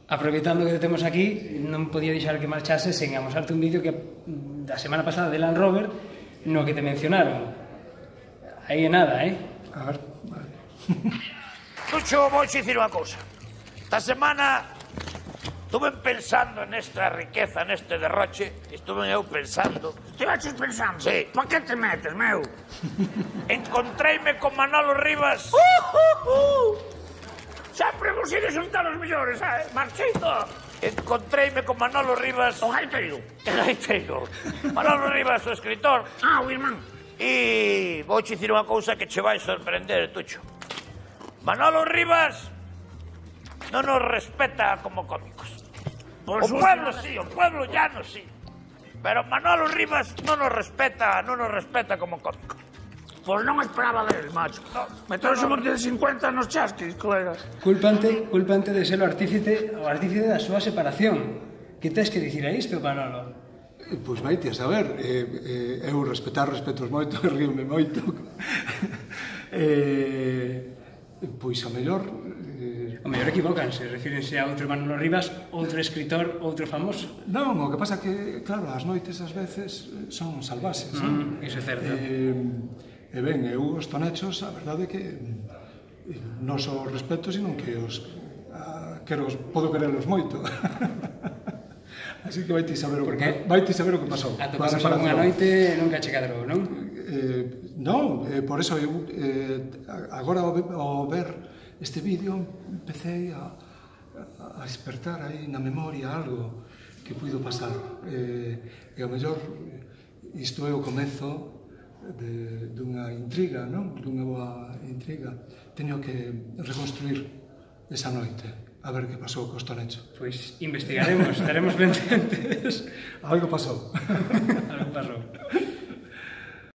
Aproveitando que te temos aquí, non podía deixar que marchase sen amosarte un vídeo que da semana pasada de Land Rover no que te mencionaron. Aí é nada, A ver, vale. Tucho, vou dicir unha cousa. Esta semana estuve pensando nesta riqueza, neste derroche, estuve eu pensando. Estivaches pensando? Sí. Pa que te metes, meu? Encontreime con Manolo Rivas. Sempre consigue xuntar os mellores, Marchito! Encontreime con Manolo Rivas. O gaiteiro. Que gaiteiro. Manolo Rivas, o escritor. Ah, o irmán. E vou dicir unha cousa que che vai sorprender, Tucho. Manolo Rivas non nos respeta como cómicos. O pueblo sí, o pueblo llano sí. Pero Manolo Rivas non nos respeta como cómicos. Pois non esperaba del, macho. Meteros un monte de 50 nos chasquis, colegas. Culpante de ser o artífice da súa separación. Que tes que dicir a isto, Manolo? Pois vaite a saber, eu respetos moito, ríome moito. Pois a mellor... O mellor equivócanse, refírense a outro Manolo Rivas, outro escritor, outro famoso. Non, o que pasa que, claro, as noites ás veces son salvaxes, non? Iso é certo. E ben, eu os tonechos, a verdade é que non só os respeto, sino que podo querelos moito. Así que vaite saber o que pasou. Atopamos algunha noite nunca che cadrou, non? Non, por eso eu agora ao ver este vídeo empecé a despertar aí na memoria algo que puido pasar. E ao mellor isto é o comezo dunha intriga, non? Dunha boa intriga. Teño que reconstruir esa noite, a ver que pasou cos tonechos. Pois investigaremos, estaremos pendentes. Algo pasou. Algo pasou.